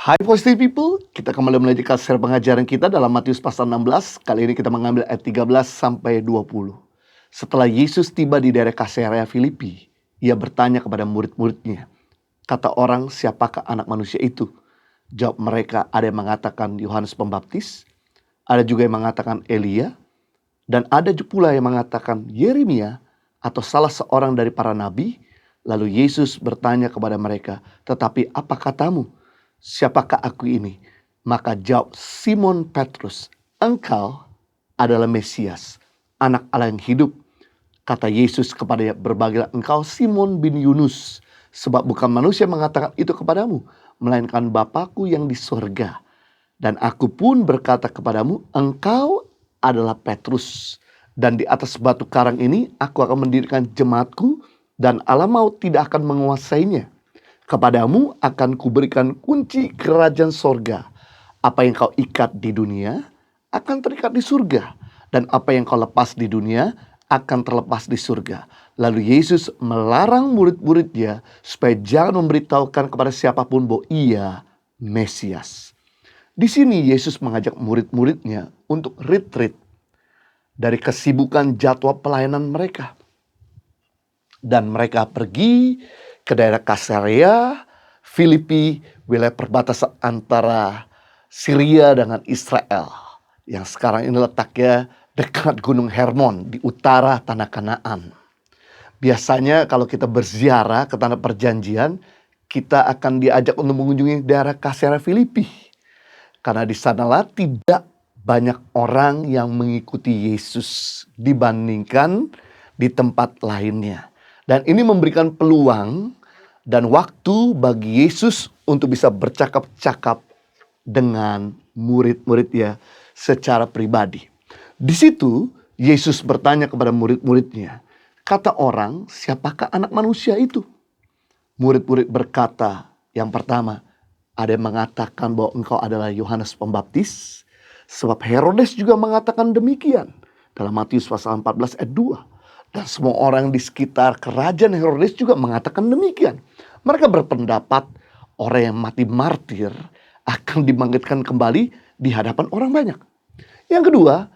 Hai Positive People, kita kembali melanjutkan seri pengajaran kita dalam Matius pasal 16. Kali ini kita mengambil ayat 13 sampai 20. Setelah Yesus tiba di daerah Kaisarea Filipi, ia bertanya kepada murid-muridnya, kata orang, siapakah anak manusia itu? Jawab mereka, ada yang mengatakan Yohanes Pembaptis, ada juga yang mengatakan Elia, dan ada pula yang mengatakan Yeremia atau salah seorang dari para nabi. Lalu Yesus bertanya kepada mereka, tetapi apa katamu? Siapakah aku ini? Maka jawab Simon Petrus, engkau adalah Mesias, anak Allah yang hidup. Kata Yesus kepadanya, berbahagialah engkau Simon bin Yunus, sebab bukan manusia mengatakan itu kepadamu, melainkan Bapakku yang di sorga. Dan aku pun berkata kepadamu, engkau adalah Petrus, dan di atas batu karang ini aku akan mendirikan jemaatku, dan alam maut tidak akan menguasainya. Kepadamu akan kuberikan kunci kerajaan sorga. Apa yang kau ikat di dunia akan terikat di surga, dan apa yang kau lepas di dunia akan terlepas di surga. Lalu Yesus melarang murid-muridnya supaya jangan memberitahukan kepada siapapun bahwa ia Mesias. Di sini Yesus mengajak murid-muridnya untuk retreat dari kesibukan jadwal pelayanan mereka. Dan mereka pergi ke daerah Kaisarea Filipi, wilayah perbatasan antara Syria dengan Israel, yang sekarang ini letaknya dekat Gunung Hermon di utara tanah Kanaan. Biasanya kalau kita berziarah ke tanah perjanjian, kita akan diajak untuk mengunjungi daerah Kaisarea Filipi, karena di sanalah tidak banyak orang yang mengikuti Yesus dibandingkan di tempat lainnya. Dan ini memberikan peluang dan waktu bagi Yesus untuk bisa bercakap-cakap dengan murid-muridnya secara pribadi. Di situ Yesus bertanya kepada murid-muridnya, kata orang, siapakah anak manusia itu? Murid-murid berkata, yang pertama, ada yang mengatakan bahwa engkau adalah Yohanes Pembaptis, sebab Herodes juga mengatakan demikian dalam Matius pasal 14 ayat 2. Dan semua orang di sekitar kerajaan Herodes juga mengatakan demikian. Mereka berpendapat orang yang mati martir akan dibangkitkan kembali di hadapan orang banyak. Yang kedua,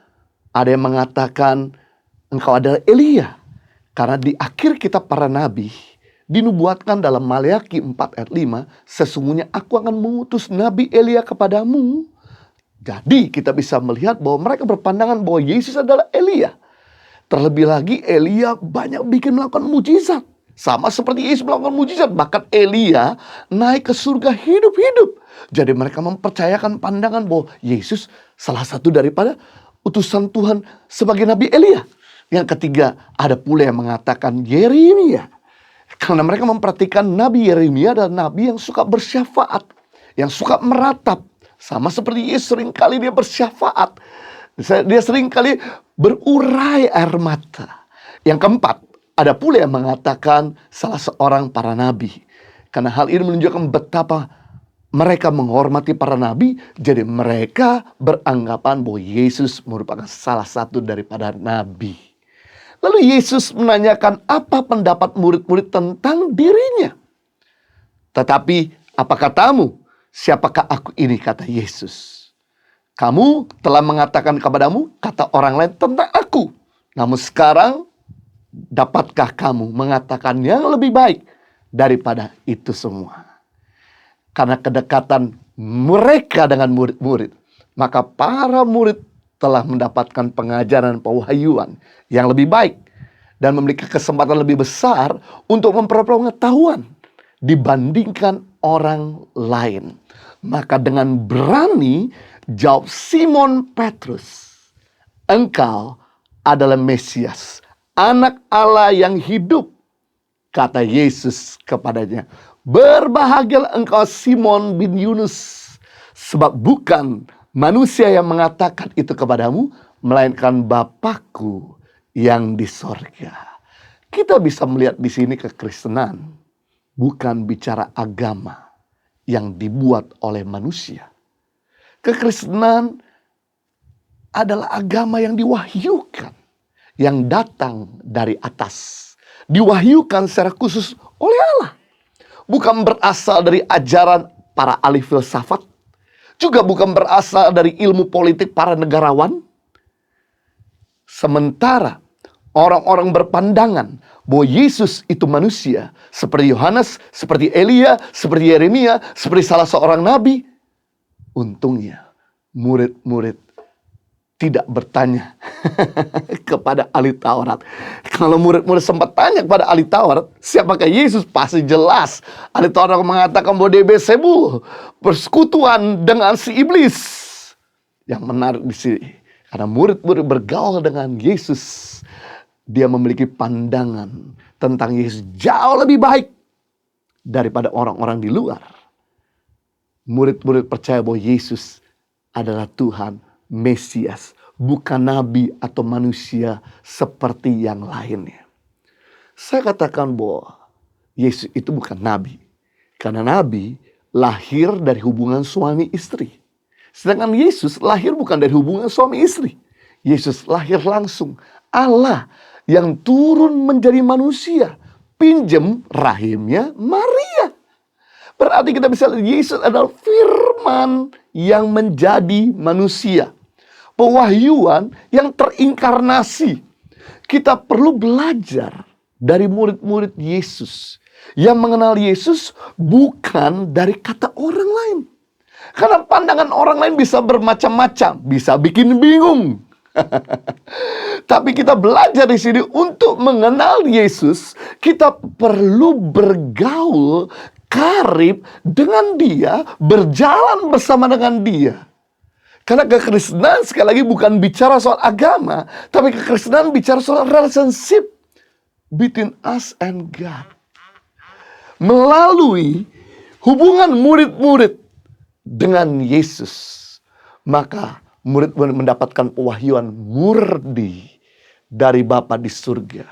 ada yang mengatakan engkau adalah Elia. Karena di akhir kitab para nabi dinubuatkan dalam Maleakhi 4 ayat 5, sesungguhnya aku akan mengutus Nabi Elia kepadamu. Jadi kita bisa melihat bahwa mereka berpandangan bahwa Yesus adalah Elia. Terlebih lagi Elia banyak melakukan mujizat. Sama seperti Yesus melakukan mujizat. Bahkan Elia naik ke surga hidup-hidup. Jadi mereka mempercayakan pandangan bahwa Yesus salah satu daripada utusan Tuhan sebagai Nabi Elia. Yang ketiga, ada pula yang mengatakan Yeremia. Karena mereka memperhatikan Nabi Yeremia adalah Nabi yang suka bersyafaat, yang suka meratap. Sama seperti Yesus seringkali dia bersyafaat. Dia seringkali berurai air mata. Yang keempat, ada pula yang mengatakan salah seorang para nabi. Karena hal ini menunjukkan betapa mereka menghormati para nabi. Jadi mereka beranggapan bahwa Yesus merupakan salah satu daripada nabi. Lalu Yesus menanyakan apa pendapat murid-murid tentang dirinya. Tetapi apa katamu? Siapakah aku ini, kata Yesus. Kamu telah mengatakan kepadamu, kata orang lain tentang aku. Namun sekarang, dapatkah kamu mengatakan yang lebih baik daripada itu semua? Karena kedekatan mereka dengan murid-murid, maka para murid telah mendapatkan pengajaran pewahyuan yang lebih baik dan memiliki kesempatan lebih besar untuk memperoleh pengetahuan dibandingkan orang lain. Maka dengan berani jawab Simon Petrus, engkau adalah Mesias, anak Allah yang hidup. Kata Yesus kepadanya, berbahagialah engkau Simon bin Yunus, sebab bukan manusia yang mengatakan itu kepadamu, melainkan Bapakku yang di sorga. Kita bisa melihat di sini kekristenan bukan bicara agama yang dibuat oleh manusia. Kekristenan adalah agama yang diwahyukan, yang datang dari atas. Diwahyukan secara khusus oleh Allah. Bukan berasal dari ajaran para ahli filsafat, juga bukan berasal dari ilmu politik para negarawan. Sementara orang-orang berpandangan bahwa Yesus itu manusia, seperti Yohanes, seperti Elia, seperti Yeremia, seperti salah seorang nabi. Untungnya murid-murid tidak bertanya kepada ahli Taurat. Kalau murid-murid sempat tanya kepada ahli Taurat, siapakah Yesus? Pasti jelas. Ahli Taurat mengatakan bahwa dia Beelzebul, persekutuan dengan si iblis. Yang menarik di sini, karena murid-murid bergaul dengan Yesus, dia memiliki pandangan tentang Yesus jauh lebih baik daripada orang-orang di luar. Murid-murid percaya bahwa Yesus adalah Tuhan, Mesias, bukan nabi atau manusia seperti yang lainnya. Saya katakan bahwa Yesus itu bukan nabi, karena nabi lahir dari hubungan suami istri. Sedangkan Yesus lahir bukan dari hubungan suami istri. Yesus lahir langsung. Allah yang turun menjadi manusia, pinjam rahimnya Maria. Berarti kita bisa lihat Yesus adalah firman yang menjadi manusia. Pewahyuan yang terinkarnasi. Kita perlu belajar dari murid-murid Yesus yang mengenal Yesus bukan dari kata orang lain. Karena pandangan orang lain bisa bermacam-macam, bisa bikin bingung. Tapi kita belajar di sini untuk mengenal Yesus, kita perlu bergaul karib dengan dia, berjalan bersama dengan dia. Karena kekristenan sekali lagi bukan bicara soal agama, tapi kekristenan bicara soal relationship between us and God. Melalui hubungan murid-murid dengan Yesus, maka murid-murid mendapatkan pewahyuan murni dari Bapa di surga.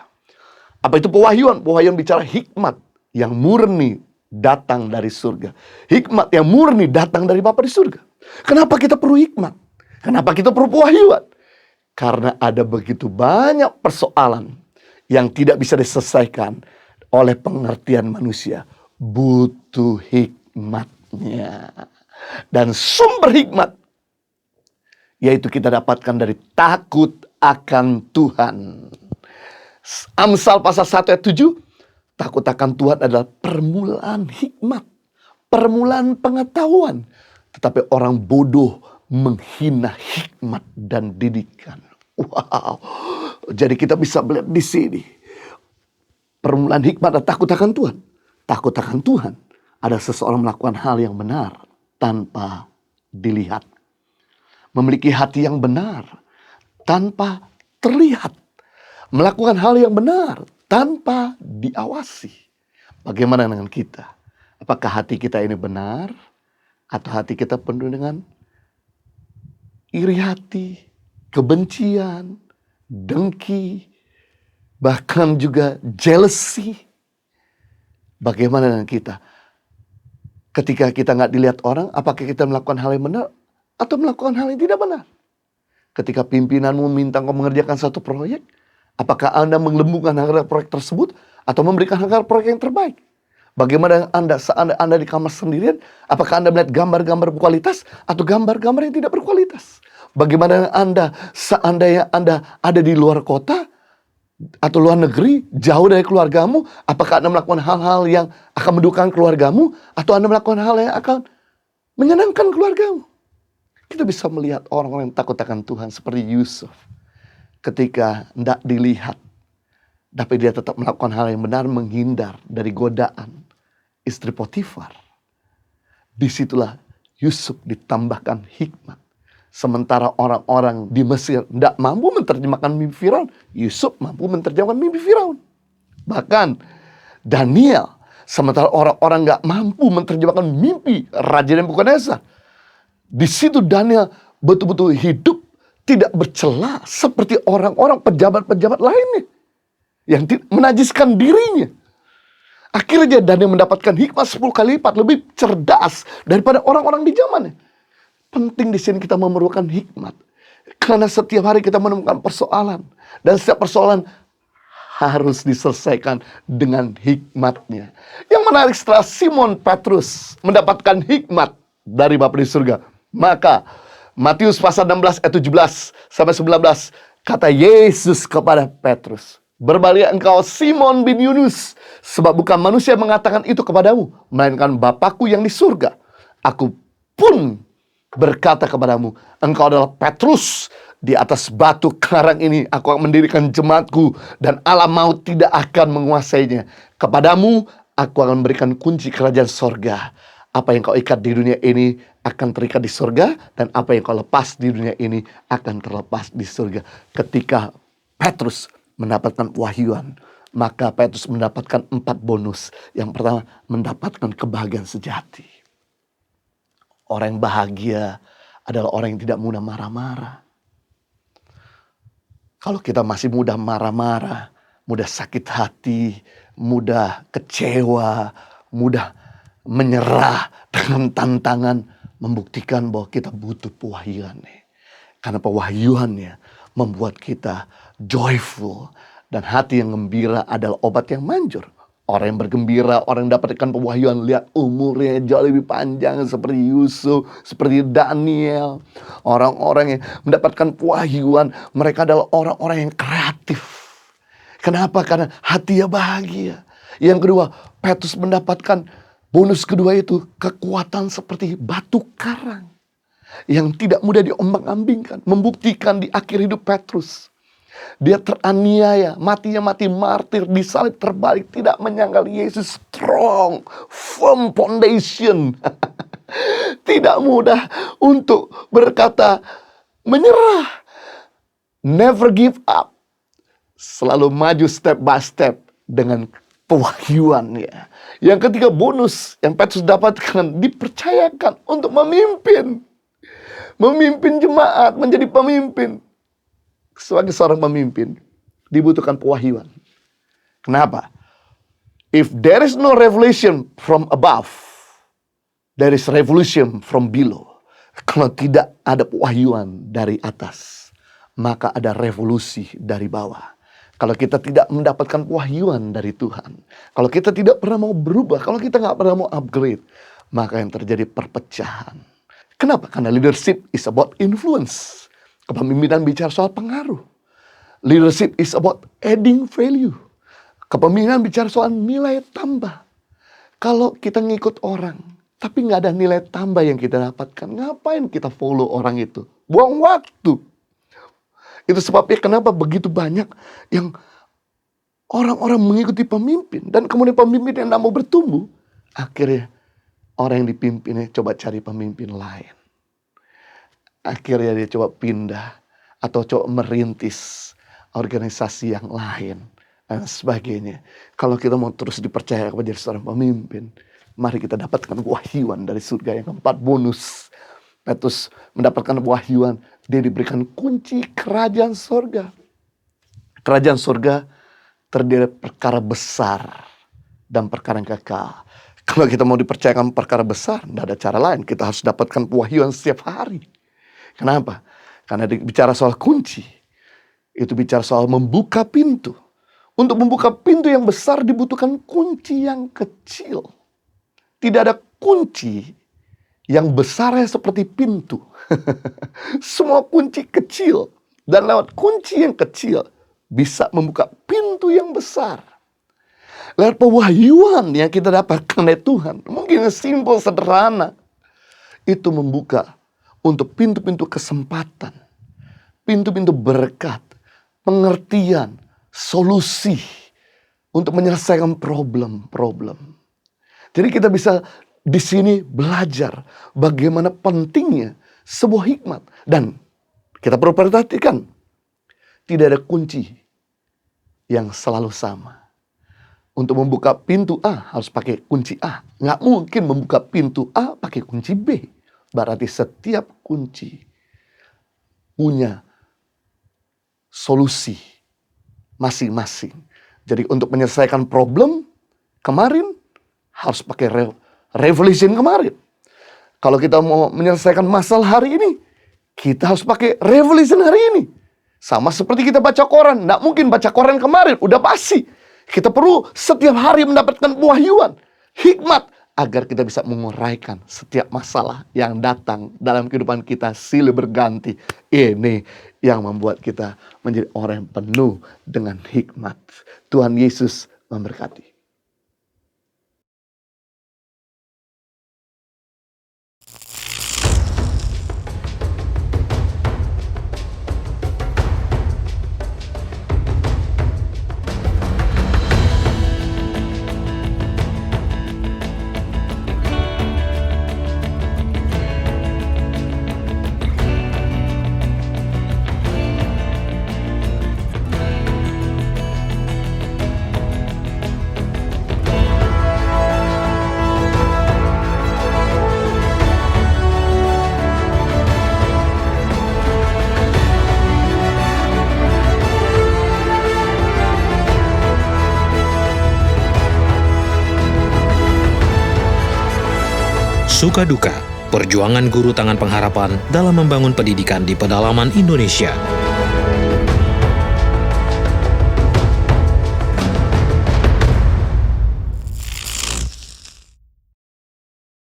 Apa itu pewahyuan? Pewahyuan bicara hikmat yang murni datang dari surga. Hikmat yang murni datang dari Bapa di surga. Kenapa kita perlu hikmat? Kenapa kita perlu pewahyuan? Karena ada begitu banyak persoalan yang tidak bisa diselesaikan oleh pengertian manusia. Butuh hikmatnya. Dan sumber hikmat yaitu kita dapatkan dari takut akan Tuhan. Amsal pasal 1 ayat 7. Takut akan Tuhan adalah permulaan hikmat, permulaan pengetahuan. Tetapi orang bodoh menghina hikmat dan didikan. Wow. Jadi kita bisa melihat di sini. Permulaan hikmat adalah takut akan Tuhan. Takut akan Tuhan ada seseorang melakukan hal yang benar tanpa dilihat. Memiliki hati yang benar tanpa terlihat. Melakukan hal yang benar tanpa diawasi. Bagaimana dengan kita? Apakah hati kita ini benar? Atau hati kita penuh dengan iri hati, kebencian, dengki, bahkan juga jealousy? Bagaimana dengan kita? Ketika kita nggak dilihat orang, apakah kita melakukan hal yang benar atau melakukan hal yang tidak benar? Ketika pimpinanmu meminta kau mengerjakan satu proyek, apakah Anda mengelembungkan harga proyek tersebut atau memberikan harga proyek yang terbaik? Bagaimana Anda saat Anda di kamar sendirian, apakah Anda melihat gambar-gambar berkualitas atau gambar-gambar yang tidak berkualitas? Bagaimana Anda seandainya Anda ada di luar kota atau luar negeri, jauh dari keluargamu, apakah Anda melakukan hal-hal yang akan mendukakan keluargamu atau Anda melakukan hal yang akan menyenangkan keluargamu? Kita bisa melihat orang-orang yang takut akan Tuhan seperti Yusuf. Ketika tidak dilihat, tapi dia tetap melakukan hal yang benar, menghindar dari godaan istri Potifar. Disitulah Yusuf ditambahkan hikmat. Sementara orang-orang di Mesir tidak mampu menerjemahkan mimpi Firaun, Yusuf mampu menerjemahkan mimpi Firaun. Bahkan Daniel, sementara orang-orang nggak mampu menerjemahkan mimpi Raja Nebukadnezar, di situ Daniel betul-betul hidup tidak bercela seperti orang-orang pejabat-pejabat lainnya yang menajiskan dirinya. Akhirnya Daniel mendapatkan hikmat 10 kali lipat lebih cerdas daripada orang-orang di zamannya. Penting di sini kita memerlukan hikmat. Karena setiap hari kita menemukan persoalan. Dan setiap persoalan harus diselesaikan dengan hikmatnya. Yang menarik, setelah Simon Petrus mendapatkan hikmat dari Bapa di surga, maka Matius pasal 16 ayat 17 sampai 19, kata Yesus kepada Petrus, "Berbahagia engkau Simon bin Yunus, sebab bukan manusia yang mengatakan itu kepadamu, melainkan Bapakku yang di surga. Aku pun berkata kepadamu, engkau adalah Petrus. Di atas batu karang ini aku akan mendirikan jemaatku, dan alam maut tidak akan menguasainya. Kepadamu aku akan memberikan kunci kerajaan sorga. Apa yang kau ikat di dunia ini akan terikat di surga, dan apa yang kau lepas di dunia ini akan terlepas di surga." Ketika Petrus mendapatkan wahyuan, maka Petrus mendapatkan 4 bonus. Yang pertama, mendapatkan kebahagiaan sejati. Orang yang bahagia adalah orang yang tidak mudah marah-marah. Kalau kita masih mudah marah-marah, mudah sakit hati, mudah kecewa, mudah menyerah dengan tantangan, membuktikan bahwa kita butuh pewahyuannya. Karena pewahyuannya membuat kita joyful, dan hati yang gembira adalah obat yang manjur. Orang yang bergembira, orang yang dapatkan pewahyuan, lihat umurnya jauh lebih panjang seperti Yusuf, seperti Daniel. Orang-orang yang mendapatkan pewahyuan, mereka adalah orang-orang yang kreatif. Kenapa? Karena hatinya bahagia. Yang kedua, Petrus mendapatkan bonus kedua itu kekuatan seperti batu karang yang tidak mudah diombang-ambingkan. Membuktikan di akhir hidup Petrus, dia teraniaya, matinya mati martir, disalib terbalik, tidak menyangkal Yesus strong, firm foundation. Tidak mudah untuk berkata menyerah, never give up, selalu maju step by step dengan pewahyuan ya. Yang ketiga, bonus yang Petrus dapatkan, dipercayakan untuk memimpin jemaat, menjadi pemimpin. Sebagai seorang pemimpin dibutuhkan pewahyuan. Kenapa? If there is no revelation from above, there is revolution from below. Kalau tidak ada pewahyuan dari atas, maka ada revolusi dari bawah. Kalau kita tidak mendapatkan pewahyuan dari Tuhan, kalau kita tidak pernah mau berubah, kalau kita nggak pernah mau upgrade, maka yang terjadi perpecahan. Kenapa? Karena leadership is about influence. Kepemimpinan bicara soal pengaruh. Leadership is about adding value. Kepemimpinan bicara soal nilai tambah. Kalau kita ngikut orang, tapi nggak ada nilai tambah yang kita dapatkan, ngapain kita follow orang itu? Buang waktu. Itu sebabnya kenapa begitu banyak yang orang-orang mengikuti pemimpin, dan kemudian pemimpin yang nggak mau bertumbuh, akhirnya orang yang dipimpinnya coba cari pemimpin lain. Akhirnya dia coba pindah atau coba merintis organisasi yang lain dan sebagainya. Kalau kita mau terus dipercaya kepada seorang pemimpin, mari kita dapatkan wahyuan dari surga. Yang keempat, bonus. Petrus mendapatkan wahyuan, dia diberikan kunci kerajaan surga. Kerajaan surga terdiri dari perkara besar dan perkara yang kekal. Kalau kita mau dipercayakan perkara besar, tidak ada cara lain. Kita harus dapatkan pewahyuan setiap hari. Kenapa? Karena bicara soal kunci, itu bicara soal membuka pintu. Untuk membuka pintu yang besar dibutuhkan kunci yang kecil. Tidak ada kunci yang besarnya seperti pintu. Semua kunci kecil, dan lewat kunci yang kecil bisa membuka pintu yang besar. Lewat pewahyuan yang kita dapatkan dari Tuhan, mungkin simpel, sederhana, itu membuka untuk pintu-pintu kesempatan, pintu-pintu berkat, pengertian, solusi untuk menyelesaikan problem-problem. Jadi kita bisa di sini belajar bagaimana pentingnya sebuah hikmat. Dan kita perlu perhatikan, tidak ada kunci yang selalu sama. Untuk membuka pintu A harus pakai kunci A. Nggak mungkin membuka pintu A pakai kunci B. Berarti setiap kunci punya solusi masing-masing. Jadi untuk menyelesaikan problem kemarin harus pakai revelation kemarin. Kalau kita mau menyelesaikan masalah hari ini, kita harus pakai revelation hari ini. Sama seperti kita baca koran. Nggak mungkin baca koran kemarin, udah pasti. Kita perlu setiap hari mendapatkan pewahyuan, hikmat, agar kita bisa menguraikan setiap masalah yang datang dalam kehidupan kita silih berganti. Ini yang membuat kita menjadi orang yang penuh dengan hikmat. Tuhan Yesus memberkati. Suka duka, perjuangan guru tangan pengharapan dalam membangun pendidikan di pedalaman Indonesia.